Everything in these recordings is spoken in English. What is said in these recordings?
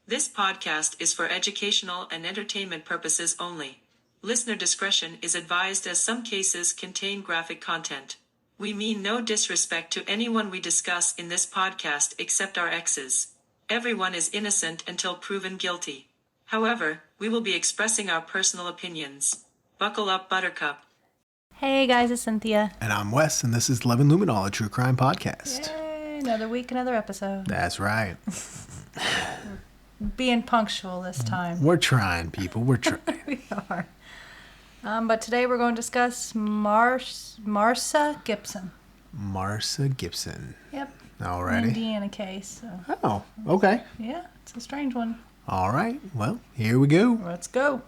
This podcast is for educational and entertainment purposes only. Listener discretion is advised as some cases contain graphic content. We mean no disrespect to anyone we discuss in this podcast except our exes. Everyone is innocent until proven guilty. However, we will be expressing our personal opinions. Buckle up, Buttercup. Hey guys, it's Cynthia. And I'm Wes, and this is Love and Luminol, a true crime podcast. Yay, another week, another episode. That's right. Being punctual this time. We're trying, people. We're trying. We are. But today we're going to discuss Marsa Gipson. Marsa Gipson. Yep. Alrighty. Indiana case. So. Oh, okay. Yeah, it's a strange one. All right. Well, here we go. Let's go.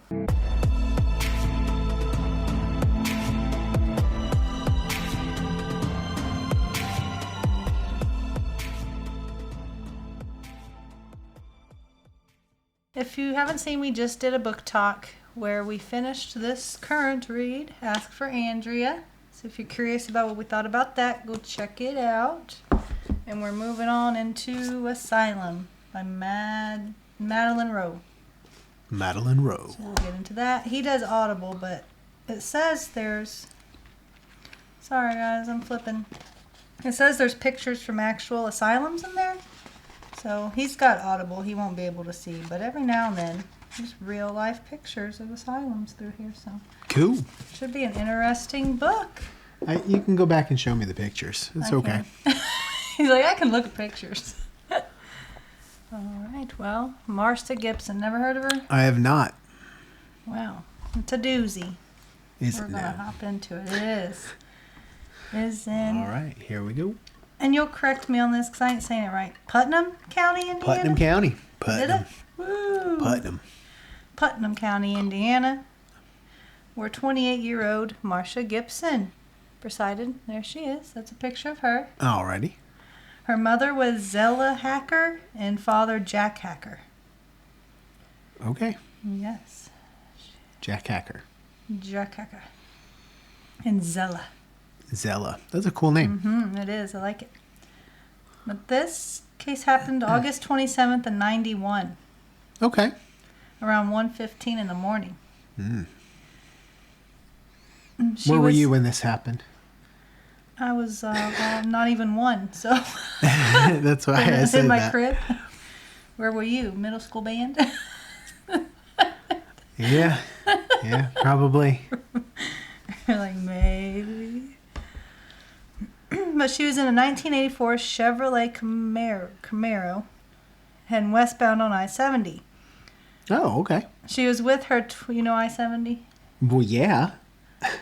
If you haven't seen, we just did a book talk where we finished this current read, Ask for Andrea. So if you're curious about what we thought about that, go check it out. And we're moving on into Asylum by Madeline Rowe. Madeline Rowe. So we'll get into that. He does Audible, but it says there's... Sorry guys, I'm flipping. It says there's pictures from actual asylums in there. So he's got Audible, he won't be able to see, but every now and then there's real life pictures of asylums through here, so Cool. should be an interesting book. You can go back and show me the pictures. It's okay. He's like, I can look at pictures. All right, well, Marsa Gipson, never heard of her? I have not. Wow, it's a doozy. Is We're it gonna now? hop into it. It is. Is in. All right, here we go. And you'll correct me on this because I ain't saying it right. Putnam County, Indiana? Putnam County. Did Putnam. it? Woo. Putnam. County, Indiana, where 28-year-old Marsa Gipson presided. There she is. That's a picture of her. Alrighty. Her mother was Zella Hacker and father Jack Hacker. Okay. Yes. Jack Hacker. Jack Hacker. And Zella. Zella. That's a cool name. Mm-hmm, it is. I like it. But this case happened August 27th of 91. Okay. Around 1:15 in the morning. Mm. Where were you when this happened? I was not even one, so... That's why I said in my that. crib. Where were you? Middle school band? Yeah, probably. You're like, maybe. But she was in a 1984 Chevrolet Camaro heading westbound on I-70. Oh, okay. She was with her, I-70? Well, yeah.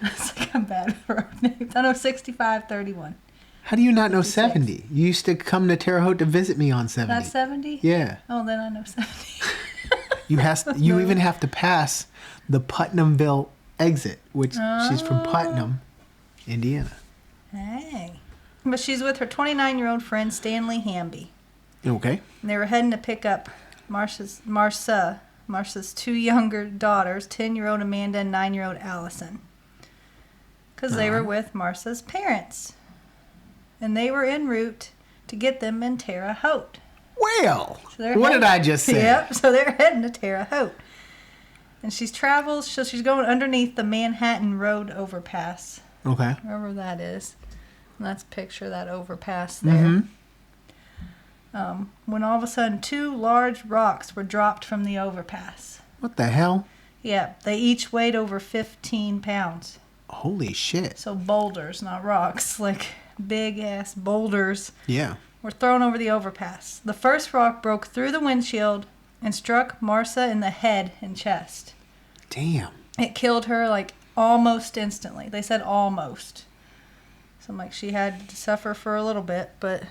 It's like I'm bad with road names. I know 6531. How do you not know 56. 70? You used to come to Terre Haute to visit me on 70. That's 70? Yeah. Oh, then I know 70. You even have to pass the Putnamville exit, which she's from Putnam, Indiana. Hey. But she's with her 29-year-old friend, Stanley Hamby. Okay. And they were heading to pick up Marsa's two younger daughters, 10-year-old Amanda and 9-year-old Allison. Because they were with Marsa's parents. And they were en route to get them in Terre Haute. Well, So what did I just say? Yep, so they're heading to Terre Haute. And she's going underneath the Manhattan Road overpass. Okay. Wherever that is. And that's a picture of that overpass there. Mm-hmm. When all of a sudden 2 large rocks were dropped from the overpass. What the hell? Yeah, they each weighed over 15 pounds. Holy shit. So boulders, not rocks, like big ass boulders Yeah. were thrown over the overpass. The first rock broke through the windshield and struck Marsa in the head and chest. Damn. It killed her like almost instantly. They said almost. So I'm like, she had to suffer for a little bit, but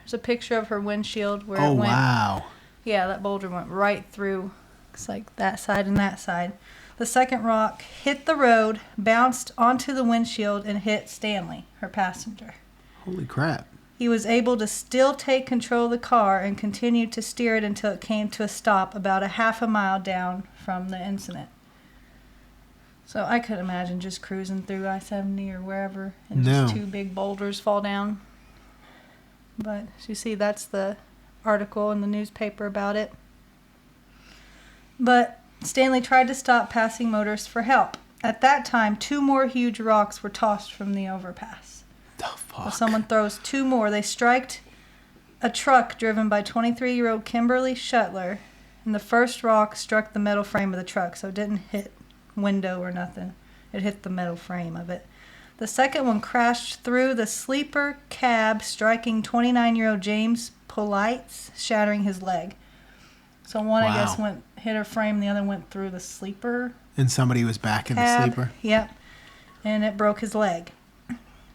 there's a picture of her windshield where it went. Wow. Yeah, that boulder went right through. It's like that side and that side. The second rock hit the road, bounced onto the windshield, and hit Stanley, her passenger. Holy crap. He was able to still take control of the car and continued to steer it until it came to a stop about a half a mile down from the incident. So I could imagine just cruising through I-70 or wherever and just 2 big boulders fall down. But as you see, that's the article in the newspaper about it. But Stanley tried to stop passing motorists for help. At that time, 2 more huge rocks were tossed from the overpass. The fuck? So someone throws 2 more. They striked a truck driven by 23-year-old Kimberly Shuttler, and the first rock struck the metal frame of the truck, so it didn't hit window or nothing. It hit the metal frame of it. The second one crashed through the sleeper cab, striking 29-year-old James Polites, shattering his leg. So one, I guess, hit her frame, the other went through the sleeper And somebody was back in the cab. sleeper? Yep. And it broke his leg.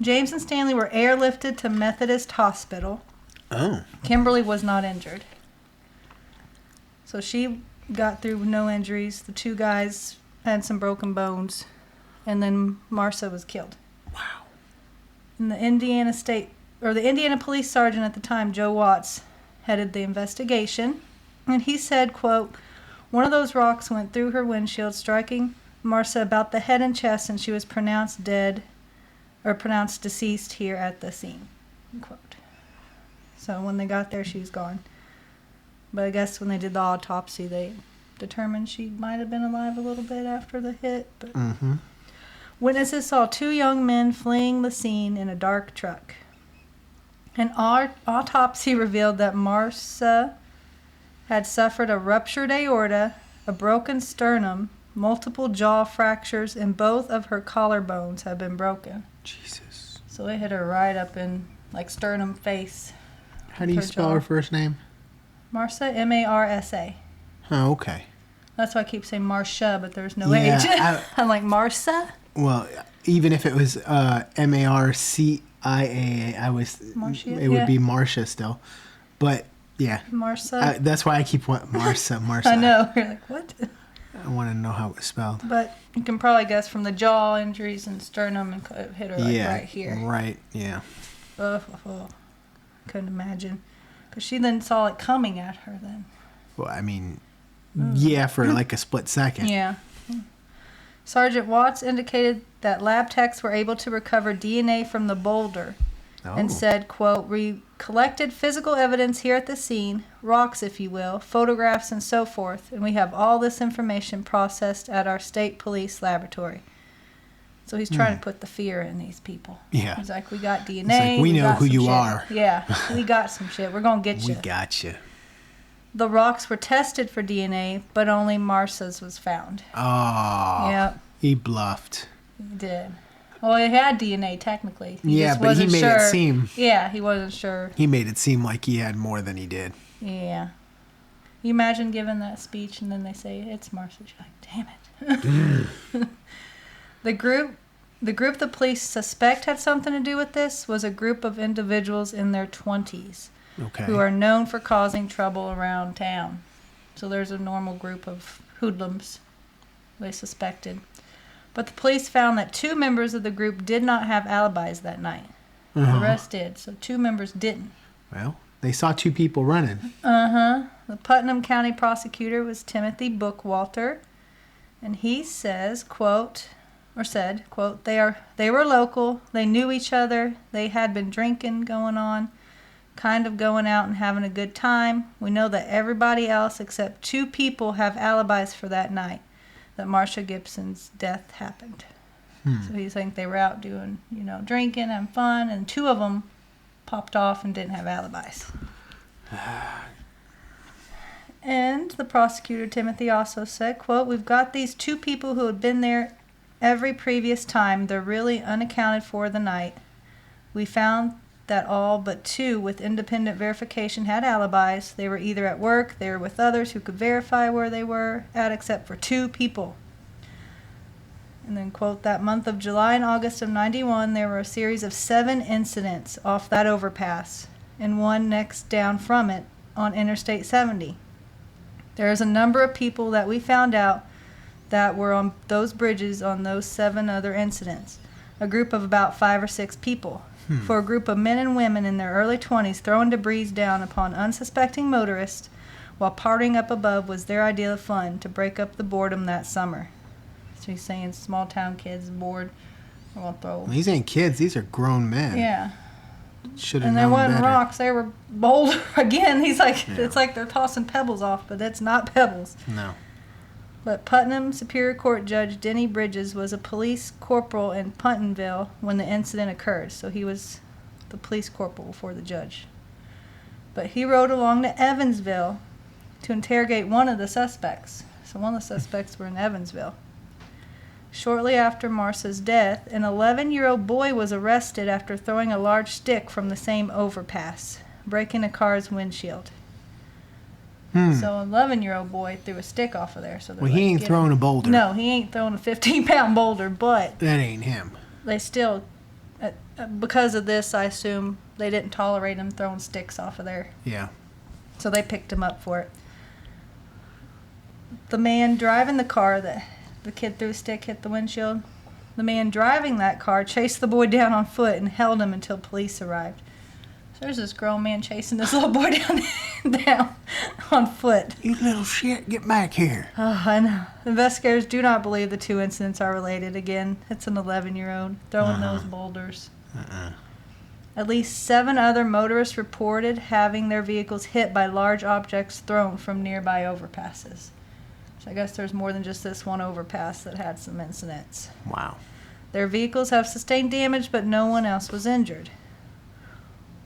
James and Stanley were airlifted to Methodist Hospital. Oh. Kimberly was not injured. So she got through with no injuries. The 2 guys had some broken bones. And then Marsa was killed. Wow. And the Indiana police sergeant at the time, Joe Watts, headed the investigation. And he said, quote, "One of those rocks went through her windshield, striking Marsa about the head and chest, and she was pronounced deceased here at the scene." Quote. So when they got there, she was gone. But I guess when they did the autopsy, they determined she might have been alive a little bit after the hit. But Mm-hmm. witnesses saw 2 young men fleeing the scene in a dark truck. An autopsy revealed that Marsa had suffered a ruptured aorta, a broken sternum, multiple jaw fractures, and both of her collarbones had been broken. Jesus. So it hit her right up in, like, sternum face. How do you Her spell jaw. her first name? Marsa, M-A-R-S-A. Oh, okay. That's why I keep saying Marsha, but there's no Yeah, H. I'm like, Marsa? Well, even if it was Marcia, Marcia? it would Yeah. be Marcia still. But yeah, Marsa? that's why I keep wanting Marsa. I know. You're like, what? I want to know how it was spelled. But you can probably guess from the jaw injuries and sternum, and it hit her like right here. Right. Yeah. Oh. Couldn't imagine. Because she then saw it coming at her then. Well, I mean, yeah, for like a split second. Yeah. Sergeant Watts indicated that lab techs were able to recover DNA from the boulder and said, quote, "We collected physical evidence here at the scene, rocks if you will, photographs and so forth, and we have all this information processed at our state police laboratory." So he's trying to put the fear in these people. Yeah. He's like, "We got DNA. It's like, we know got who some you shit. are." Yeah, we got some shit. We're going to get you. We got you. The rocks were tested for DNA, but only Marsa's was found. Oh. Yep. He bluffed. He did. Well, he had DNA technically. Yeah, just but he wasn't made sure. it seem. Yeah, he wasn't sure. He made it seem like he had more than he did. Yeah. You imagine giving that speech and then they say it's Marsa. You're like, damn it. The group the police suspect had something to do with this was a group of individuals in their 20s Okay. who are known for causing trouble around town. So there's a normal group of hoodlums they suspected. But the police found that 2 members of the group did not have alibis that night. The rest did, so 2 members didn't. Well, they saw 2 people running. The Putnam County prosecutor was Timothy Bookwalter, and he said, quote, they were local, they knew each other, they had been drinking going on, kind of going out and having a good time. We know that everybody else except 2 people have alibis for that night that Marsa Gipson's death happened. So he's saying they were out doing, drinking and fun, and 2 of them popped off and didn't have alibis. And the prosecutor, Timothy, also said, quote, "We've got these 2 people who had been there every previous time. They're really unaccounted for the night. We found that all but 2 with independent verification had alibis. They were either at work, they were with others who could verify where they were at, except for 2 people." And then, quote, "That month of July and August of 91, there were a series of 7 incidents off that overpass, and one next down from it on Interstate 70. There is a number of people that we found out that were on those bridges on those 7 other incidents. A group of about 5 or 6 people. For a group of men and women in their early 20s throwing debris down upon unsuspecting motorists while partying up above was their idea of fun to break up the boredom that summer." So he's saying small town kids bored. We're going to throw. These ain't kids. These are grown men. Yeah. Should have And there known wasn't better. rocks. They were boulder. Again, he's like, Yeah. it's like they're tossing pebbles off, but it's not pebbles. No. But Putnam Superior Court Judge Denny Bridges was a police corporal in Puntonville when the incident occurred, so he was the police corporal before the judge. But he rode along to Evansville to interrogate one of the suspects. So one of the suspects were in Evansville. Shortly after Marsa's death, an 11-year-old boy was arrested after throwing a large stick from the same overpass, breaking a car's windshield. So an 11-year-old boy threw a stick off of there. So Well, he ain't throwing a boulder. No, he ain't throwing a 15-pound boulder, but That ain't him. they still, because of this, I assume they didn't tolerate him throwing sticks off of there. Yeah. So they picked him up for it. The man driving the car that the kid threw a stick hit the windshield. The man driving that car chased the boy down on foot and held him until police arrived. So there's this grown man chasing this little boy down on foot. You little shit, get back here. Oh, I know. Investigators do not believe the two incidents are related. Again, it's an 11-year-old throwing those boulders. At least 7 other motorists reported having their vehicles hit by large objects thrown from nearby overpasses. So I guess there's more than just this one overpass that had some incidents. Wow. Their vehicles have sustained damage, but no one else was injured.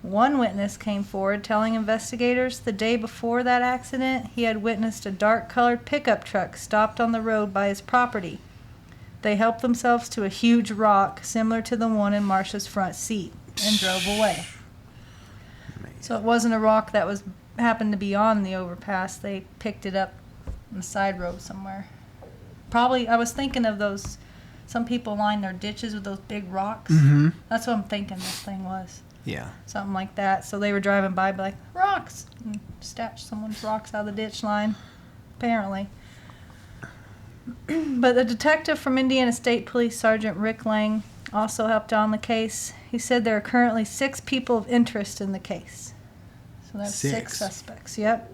One witness came forward telling investigators the day before that accident he had witnessed a dark-colored pickup truck stopped on the road by his property. They helped themselves to a huge rock similar to the one in Marcia's front seat and drove away. So it wasn't a rock that happened to be on the overpass. They picked it up on the side road somewhere. Probably, I was thinking of those, some people line their ditches with those big rocks. Mm-hmm. That's what I'm thinking this thing was. Yeah. Something like that. So they were driving by, be like, rocks! And snatched someone's rocks out of the ditch line, apparently. But the detective from Indiana State Police, Sergeant Rick Lang, also helped on the case. He said there are currently 6 people of interest in the case. So that's 6 suspects, yep.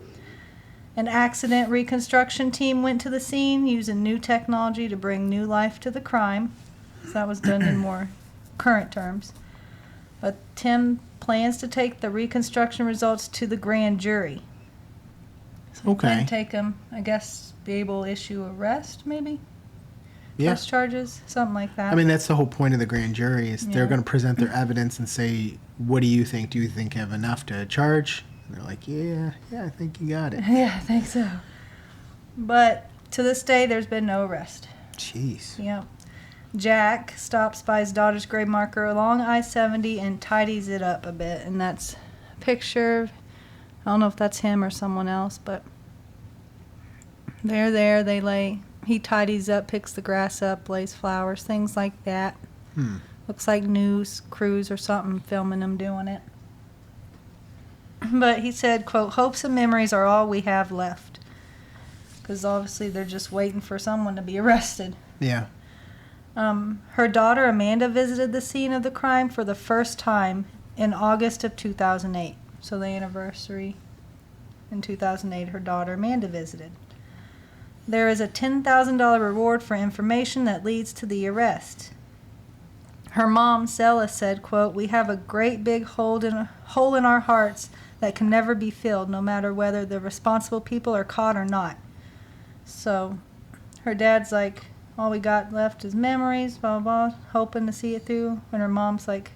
An accident reconstruction team went to the scene using new technology to bring new life to the crime. So that was done in more current terms. But Tim plans to take the reconstruction results to the grand jury. So Okay. Then take them, I guess, be able to issue arrest, maybe? Yeah. Press charges, something like that. I mean, that's the whole point of the grand jury is they're Yeah. going to present their evidence and say, what do you think? Do you think you have enough to charge? And they're like, yeah, I think you got it. Yeah, I think so. But to this day, there's been no arrest. Jeez. Yeah. Jack stops by his daughter's grave marker along I-70 and tidies it up a bit. And that's a picture. I don't know if that's him or someone else, but they're there. He tidies up, picks the grass up, lays flowers, things like that. Looks like news crews or something filming him doing it. But he said, quote, hopes and memories are all we have left. Because obviously they're just waiting for someone to be arrested. Yeah. Her daughter Amanda visited the scene of the crime for the first time in August of 2008. So the anniversary in 2008, her daughter Amanda visited. There is a $10,000 reward for information that leads to the arrest. Her mom, Sella, said, quote, we have a great big hole in our hearts that can never be filled, no matter whether the responsible people are caught or not. So her dad's like, all we got left is memories, blah, blah, blah, hoping to see it through. And her mom's like,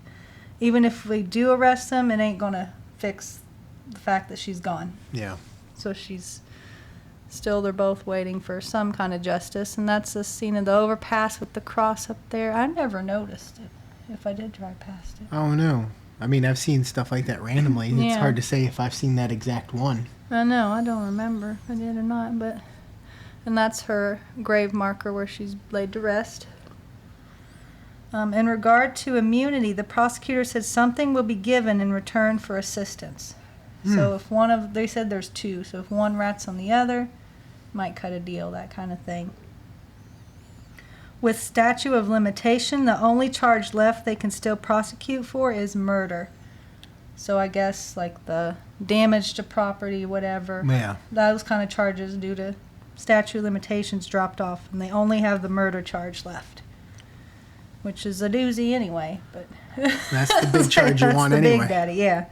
even if we do arrest them, it ain't going to fix the fact that she's gone. Yeah. So they're both waiting for some kind of justice. And that's the scene of the overpass with the cross up there. I never noticed it if I did drive past it. Oh, no. I mean, I've seen stuff like that randomly. It's Yeah. hard to say if I've seen that exact one. I know, I don't remember if I did or not, but... And that's her grave marker where she's laid to rest. In regard to immunity, the prosecutor said something will be given in return for assistance. So if they said there's 2, so if one rats on the other, might cut a deal, that kind of thing. With statute of limitation, the only charge left they can still prosecute for is murder. So I guess like the damage to property, whatever. Yeah. Those kind of charges due to statute of limitations dropped off, and they only have the murder charge left, which is a doozy anyway. But That's the big charge you want that's the anyway. big daddy, yeah.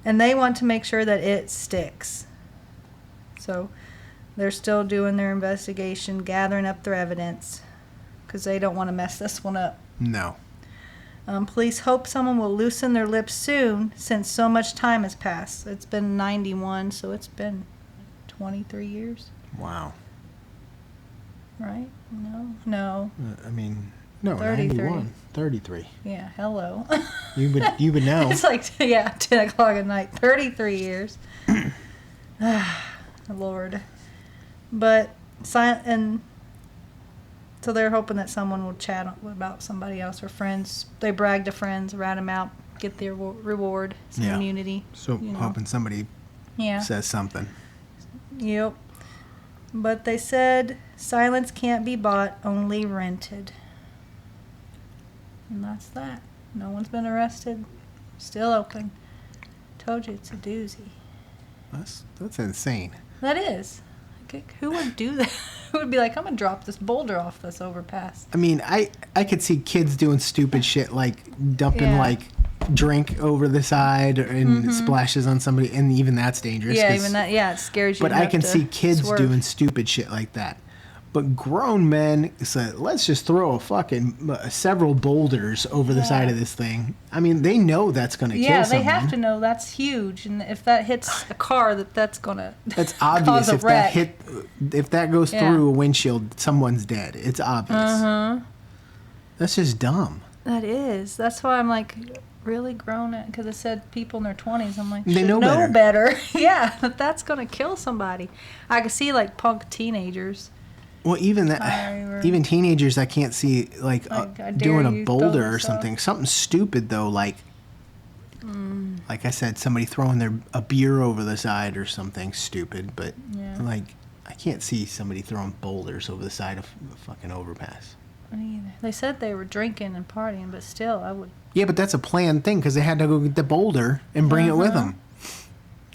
And they want to make sure that it sticks. So They're still doing their investigation, gathering up their evidence, because they don't want to mess this one up. No. Police hope someone will loosen their lips soon, since so much time has passed. It's been 91, so it's been 23 years. Wow. Right? No. I mean, no, 33. 91. 33. Yeah, hello. You would know. It's like, 10 o'clock at night. 33 years. Lord. But, and so they're hoping that someone will chat about somebody else or friends. They brag to friends, rat them out, get their reward, some immunity. So hoping somebody says something. Yep. But they said silence can't be bought, only rented. And that's that. No one's been arrested. Still open. Told you it's a doozy. That's insane. That is. Who would do that? Who would be like, I'm going to drop this boulder off this overpass? I mean, I could see kids doing stupid shit like dumping like drink over the side and splashes on somebody, and even that's dangerous. Yeah, even that. Yeah, it scares you. But I can see kids doing stupid shit like that. But grown men say, let's just throw a fucking several boulders over the side of this thing. I mean, they know that's going to kill someone. Yeah, they have to know that's huge, and if that hits a car, that's going to that's obvious. Cause a wreck. If that goes through a windshield, someone's dead. It's obvious. That's just dumb. That is. That's why I'm like, really grown at, because it said people in their 20s. I'm like, they know better. Yeah, that's going to kill somebody. I can see like punk teenagers. Well, even teenagers, I can't see like doing a boulder or something. Something stupid though, like I said, somebody throwing a beer over the side or something stupid. But like, I can't see somebody throwing boulders over the side of a fucking overpass. Me either. They said they were drinking and partying, but still, I would. Yeah, but that's a planned thing because they had to go get the boulder and bring it with them.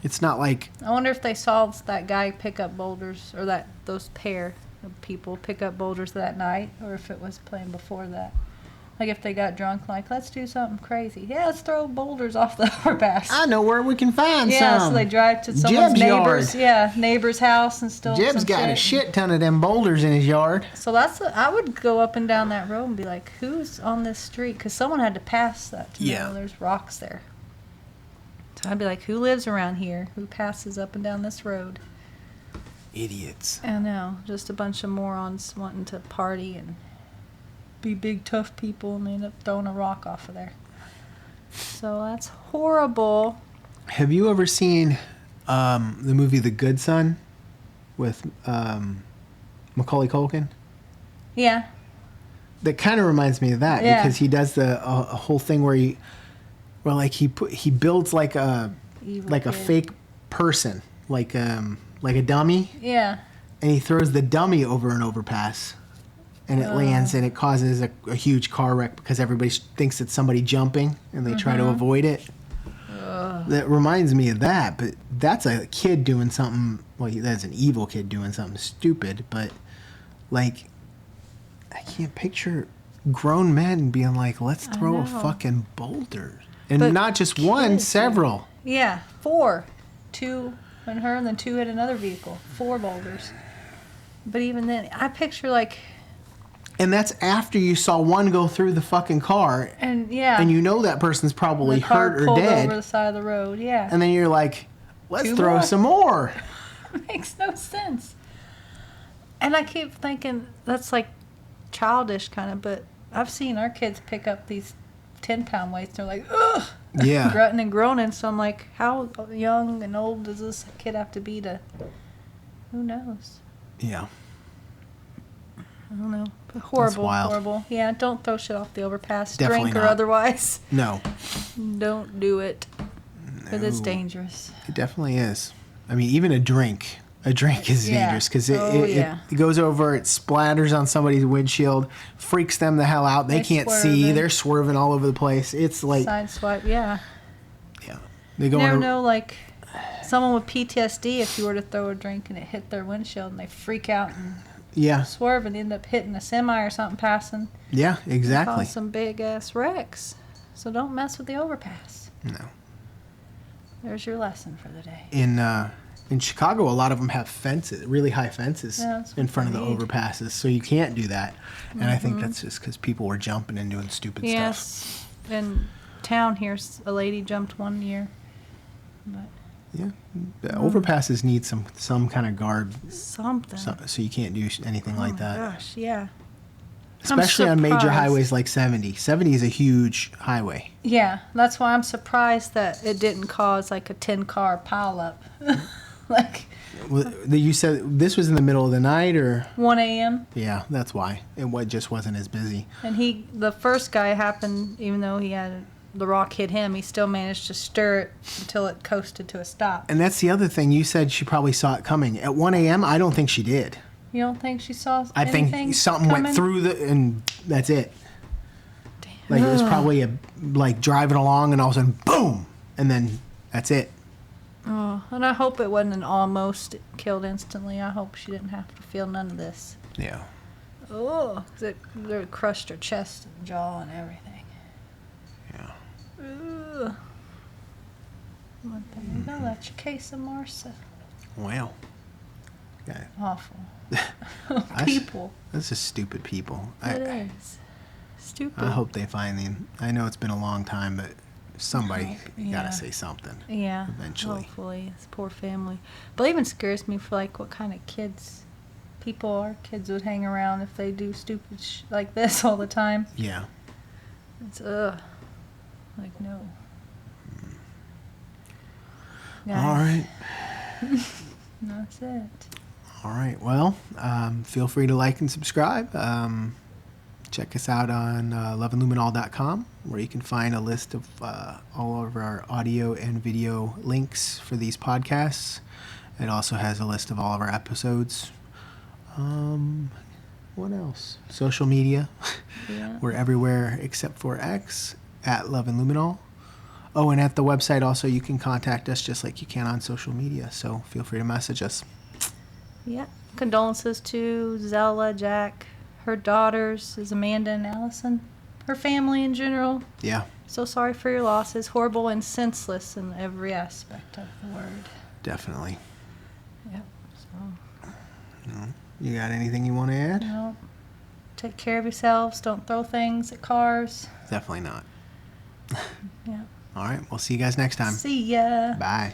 It's not like. I wonder if they saw that guy pick up boulders, or those pair of people pick up boulders that night, or if it was planned before that. Like if they got drunk, like, let's do something crazy. Yeah, let's throw boulders off the overpass. I know where we can find some. Yeah, so they drive to someone's neighbor's house and steal Jeb's got a shit ton of them boulders in his yard. So I would go up and down that road and be like, who's on this street? Because someone had to pass that to know there's rocks there. So I'd be like, who lives around here? Who passes up and down this road? Idiots. I know, just a bunch of morons wanting to party and be big tough people, and they end up throwing a rock off of there. So that's horrible. Have you ever seen the movie The Good Son with Macaulay Culkin? Yeah. That kind of reminds me of that because he does a whole thing where he builds like a fake person, like a dummy. Yeah. And he throws the dummy over an overpass. And it lands, and it causes a huge car wreck because everybody thinks it's somebody jumping, and they try to avoid it. That reminds me of that, but that's a kid doing something. Well, that's an evil kid doing something stupid, but like, I can't picture grown men being like, let's throw a fucking boulder. And but not just one, several. Yeah, 4. 2 on her, and then 2 hit another vehicle. 4 boulders. But even then, I picture like... And that's after you saw one go through the fucking car. And and you know that person's probably hurt or dead. The car pulled over the side of the road, And then you're like, let's throw some more. Makes no sense. And I keep thinking that's like childish kind of, but I've seen our kids pick up these 10-pound weights. They're like, ugh. Yeah. Grunting and groaning. So I'm like, how young and old does this kid have to be to... Who knows? Yeah. I don't know. But horrible, horrible. Yeah, don't throw shit off the overpass. Definitely drink not. Or otherwise. No. Don't do it. Because it's dangerous. It definitely is. I mean, even a drink is dangerous because it goes over, it splatters on somebody's windshield, freaks them the hell out. They can't see. They're swerving all over the place. It's like... Sideswipe, yeah. Yeah. They go you never know, like, someone with PTSD, if you were to throw a drink and it hit their windshield and they freak out and... swerve and end up hitting a semi or something passing. Yeah, exactly. Cause some big ass wrecks. So don't mess with the overpass. No. There's your lesson for the day. In In Chicago, a lot of them have fences, really high fences Yeah, that's in what front of they the need. overpasses, so you can't do that. And I think that's just because people were jumping and doing stupid stuff. Yes. In town here, a lady jumped one year. But Yeah, the overpasses need some kind of guard, something. so you can't do anything Oh like my that. gosh, yeah. Especially on major surprised. highways like 70. 70 is a huge highway. Yeah, that's why I'm surprised that it didn't cause like a 10-car pileup. Like You said this was in the middle of the night, or 1 a.m. yeah, that's why just wasn't as busy. And the first guy happened, even though the rock hit him, he still managed to stir it until it coasted to a stop. And that's the other thing. You said she probably saw it coming at 1 a.m. I don't think she did. You don't think she saw I anything think something coming? went through and that's it. Damn. Like it was probably like driving along and all of a sudden boom, and then that's it. Oh, and I hope it wasn't an almost killed instantly. I hope she didn't have to feel none of this. Yeah. Oh, 'cause it crushed her chest and jaw and everything. Yeah. Ugh. Well, there you go. That's your case of Marsa. Well. Yeah. Awful. That's- People. That's just stupid people. It is. Stupid. I hope they find I know it's been a long time, but somebody Yeah. gotta say something. Yeah. Eventually. Hopefully. This poor family. But it even scares me for like what kind of kids our kids would hang around if they do stupid like this all the time. Yeah. It's like no. All right. That's it. All right. Well, feel free to like and subscribe. Check us out on loveandluminol.com, where you can find a list of all of our audio and video links for these podcasts. It also has a list of all of our episodes. What else? Social media. Yeah. We're everywhere except for X, at Love and Luminol. Oh, and at the website also you can contact us just like you can on social media. So feel free to message us. Yeah. Condolences to Zella, Jack, her daughters is Amanda and Allison, her family in general. Yeah, So sorry for your losses. Horrible and senseless in every aspect of the word. definitely. Yep. So, You got anything you want to add? no. Take care of yourselves. Don't throw things at cars. Definitely not. Yeah. All right, we'll see you guys next time. See ya. Bye.